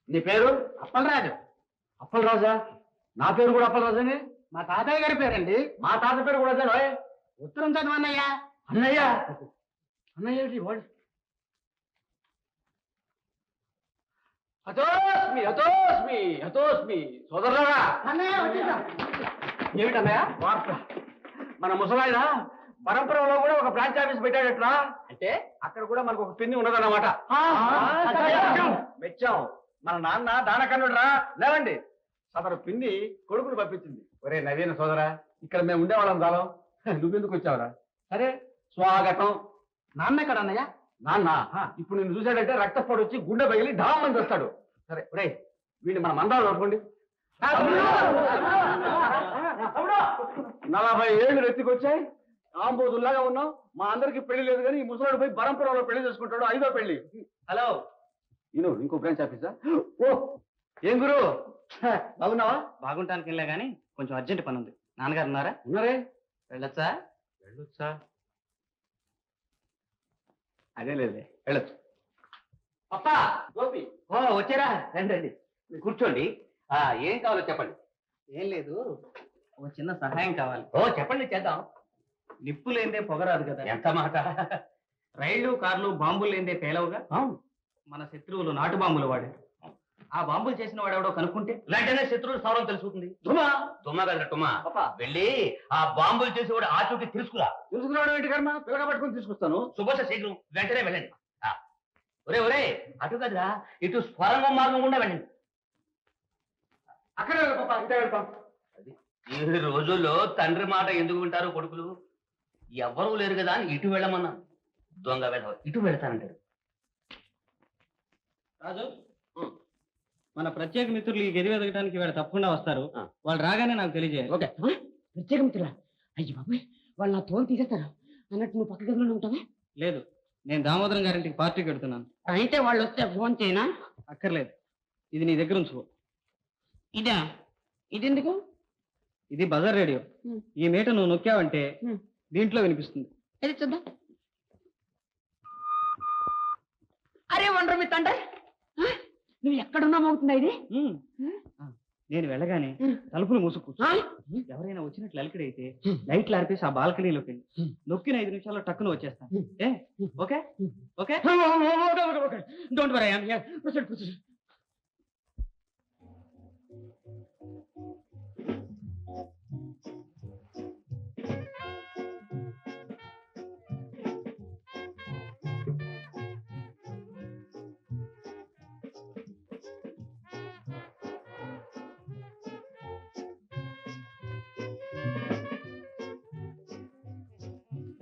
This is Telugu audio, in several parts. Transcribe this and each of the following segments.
నీ పేరు? అప్పలరాజు. అప్పలరాజా? నా పేరు కూడా అప్పలరాజనే. మా తాతయ్య గారి పేరండి. మా తాత పేరు కూడా అదే. ఉత్తరం చదువు అన్నయ్య. అన్నయ్య? అన్నయ్య వాడు హతోస్మి హతోస్మి హతోస్మి. సోదరులారా, అన్నయ్య వచ్చేసా. ఏమిటన్నయ్య వార్త? మన ముసలాయన పరంపరలో కూడా ఒక బ్రాంచ్ ఆఫీస్ పెట్టాడట్లా. అంటే అక్కడ కూడా మనకు ఒక పిన్ని ఉన్నదన్నమాట. మెచ్చాం. మన నాన్న దానకన్నుడురా. లేవండి. సదరు పిన్ని కొడుకును పంపించింది. ఒరే నవీన సోదరా, ఇక్కడ మేము ఉండేవాళ్ళం కాలం, నువ్వెందుకు వచ్చావురా? సరే, స్వాగతం. నాన్న ఎక్కడ అన్నయ్య? నాన్న ఇప్పుడు నిన్ను చూశాడంటే రక్తపోటు వచ్చి గుండె పగిలి ఢామ్ అని వస్తాడు. సరే ఒరే, వీడిని మన మందాలు పట్టుకోండి. 40 ఏళ్ళు ఎత్తుకొచ్చాయి. ఆంబోదుల్లాగా ఉన్నాం. మా అందరికి పెళ్లి లేదు, కానీ ఈ ముసలాడు పోయి పరంపరలో పెళ్లి చేసుకుంటాడు. 5వ పెళ్లి. హలో, ఈయన ఇంకో బ్రాంచ్ ఆఫీసా? ఓ, ఏం గురు బాగున్నావా? బాగుంటానికి వెళ్ళా గానీ కొంచెం అర్జెంట్ పని ఉంది. నాన్నగారు ఉన్నారా? ఉన్నారే. వెళ్ళొచ్చా? వెళ్ళొచ్చా? అదే లేదే, వెళ్ళొచ్చు. అప్పా, గోపి. ఓ వచ్చారా? రండి, కూర్చోండి. ఏం కావాలో చెప్పండి. ఏం లేదు, ఒక చిన్న సహాయం కావాలి. ఓ చెప్పండి, చేద్దాం. నిప్పు లేదే పొగరాదు కదా. ఎంత మాట. రైళ్లు కార్లు బాంబులు లేదే పేలవుగా. మన శత్రువులు నాటు బాంబులు వాడారు. ఆ బాంబులు చేసిన వాడెవడో కనుక్కుంటే వెంటనే శత్రువులు సౌరం తెలుసుకుంది. తుమ్మా కదా టుమ్మా. వెళ్ళి ఆ బాంబులు చేసి కూడా ఆచూకి తెలుసుకురావడం ఏంటి కర్మ? పిల్లగా పట్టుకుని తీసుకొస్తాను. శుభోష శీఘ్రం, వెంటనే వెళ్ళండి. ఒరే ఒరే, అటు కదరా, ఇటు స్వరంగం మార్గం గుండా వెళ్ళండి. అక్కడే వెళ్తాం. ఈ రోజుల్లో తండ్రి మాట ఎందుకు వింటారు కొడుకులు? ఎవ్వరూ లేరు కదా అని ఇటు వెళ్ళమన్నా. దొంగ వెళ్ళ ఇటు వెళ్తానంటారు. రాజు, మన ప్రత్యేక మిత్రులు ఈ గది వెతకడానికి వీళ్ళు తప్పకుండా వస్తారు. వాళ్ళు రాగానే నాకు తెలియజేయాలి. ఓకే. ప్రత్యేక మిత్రులా? అయ్యి బాబాయ్, వాళ్ళు నా తోలు తీసేస్తారు. అన్నట్టు నువ్వు పక్క గదిలోనే ఉంటావా? లేదు, నేను దామోదరం గారింటికి పార్టీకి వెళ్తున్నాను. అయితే వాళ్ళు వస్తే ఫోన్ చేయనా? అక్కర్లేదు, ఇది నీ దగ్గర ఉంచుకో. ఇదా? ఇదెందుకు? ఇది బజార్ రేడియో. ఈ మీట నువ్వు నొక్కావంటే దీంట్లో వినిపిస్తుంది. అది చూద్దాం. అరే వండ్ర మీ తండ్రి, నువ్వు ఎక్కడున్నా మోగుతుందా ఇది? నేను వెళ్ళగానే తలుపులు మూసుకు. ఎవరైనా వచ్చినట్లు అలికిడైతే లైట్లు ఆర్పేసి ఆ బాల్కనీలోకి వెళ్ళి నొక్కిన 5 నిమిషాల్లో టక్కున వచ్చేస్తాను. Okay okay? Don't worry, I am here. Proceed.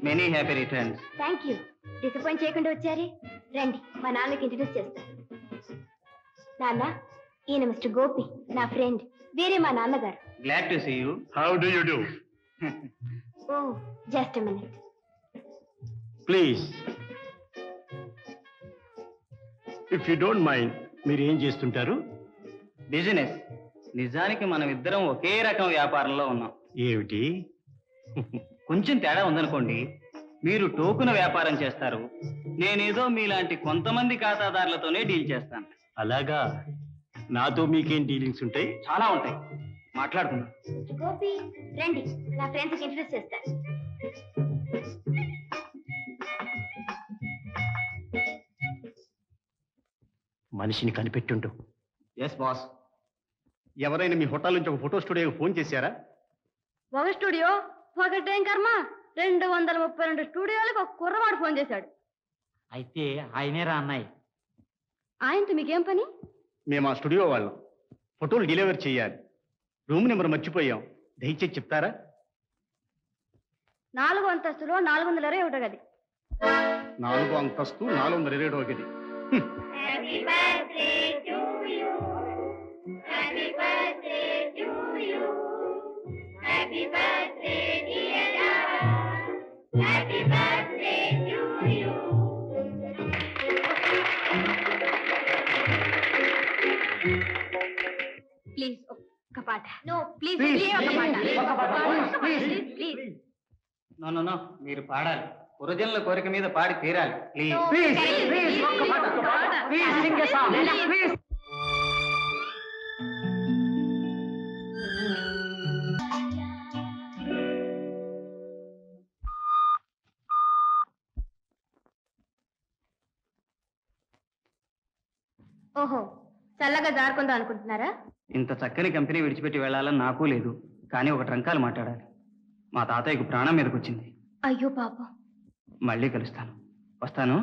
Many happy returns. Thank you. Disappoint చేయకుండా వచ్చారే. రండి, మా నాన్నకి ఇంట్రడ్యూస్ చేస్తాను. నాన్న, ఈయన మిస్టర్ గోపి, నా ఫ్రెండ్. వేరే మా నాన్నగారు. Glad to see you. How do you do? Oh, just minute. Please. If you don't mind, మీరు ఏం చేస్తుంటారు? బిజినెస్. నిజానికి మనం ఇద్దరం ఒకే రకం వ్యాపారంలో ఉన్నాం. ఏమిటి? కొంచెం తేడా ఉందనుకోండి. మీరు టోకున వ్యాపారం చేస్తారు, నేనేదో మీలాంటి కొంతమంది ఖాతాదారులతోనే డీల్ చేస్తాను. అలాగా? నాతో మీకేం డీలింగ్స్ ఉంటాయి? చాలా ఉంటాయి, మాట్లాడుకుందాం. గోపి రండి, నా ఫ్రెండ్స్కి ఇంట్రడ్యూస్ చేస్తాను. మనిషిని కనిపెట్టుండు. Yes boss. ఎవరైనా మీ హోటల్ నుంచి ఒక ఫోటో స్టూడియోకి ఫోన్ చేశారా? ఒక స్టూడియో ఒకటేం కర్మ, 232 స్టూడియోలకు ఒక కుర్రవాడు ఫోన్ చేశాడు. అయితే ఆయనేరా అన్నాయి. ఆయనతో మీకేం పని? మేము ఆ స్టూడియో వాళ్ళం, ఫోటోలు డెలివరీ చేయాలి. రూమ్ నెంబర్ మర్చిపోయాం, దయచేసి చెప్తారా? 4వ అంతస్తులో 421 గది. 4వ అంతస్తు 421 గది. ప్లీజ్ ఒక్క పాట. No please please. No no no, మీరు పాడాలి. పురజనుల కోరిక మీద పాడి తీరాలి. ప్లీజ్. ఓహో, చల్లగా జారుకుందాం అనుకుంటున్నారా? ఇంత చక్కని కంపెనీ విడిచిపెట్టి వెళ్ళాలని నాకు లేదు, కానీ ఒక ట్రంకాలు మాట్లాడాలి. మా తాతయ్యకు ప్రాణం మీదకి వచ్చింది. అయ్యో పాపం. మళ్ళీ కలుస్తాను, వస్తాను.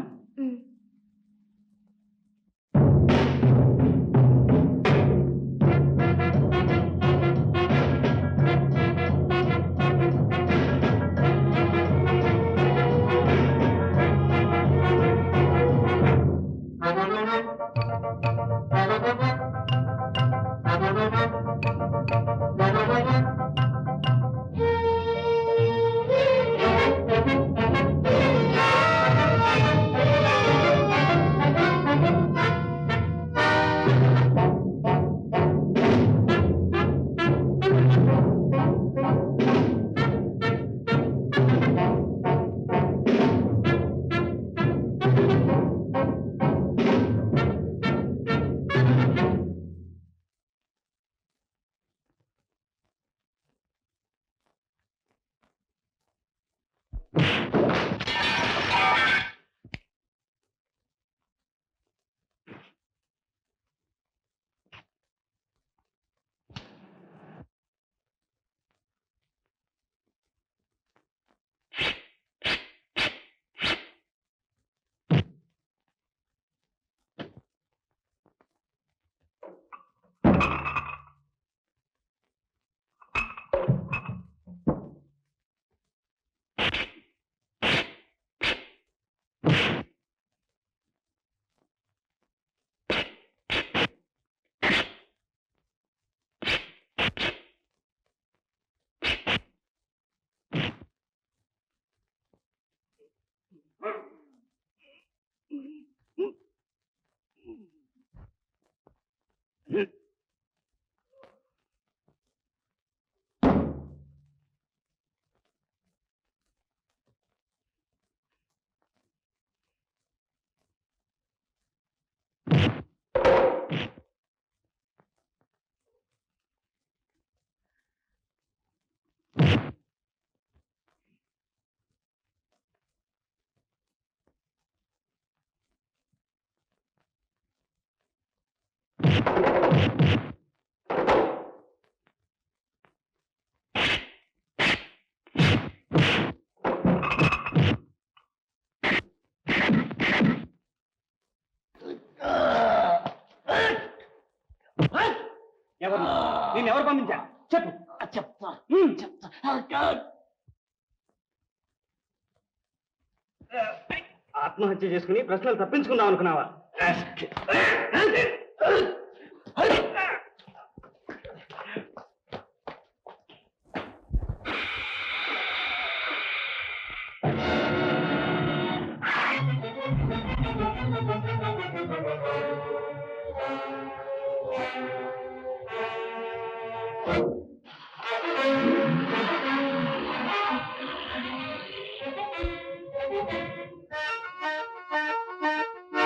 నేను ఎవరు పంపించారు? చెప్పు. చెప్తా. ఆత్మహత్య చేసుకుని ప్రశ్నలు తప్పించుకుందాం అనుకున్నావా? ఆ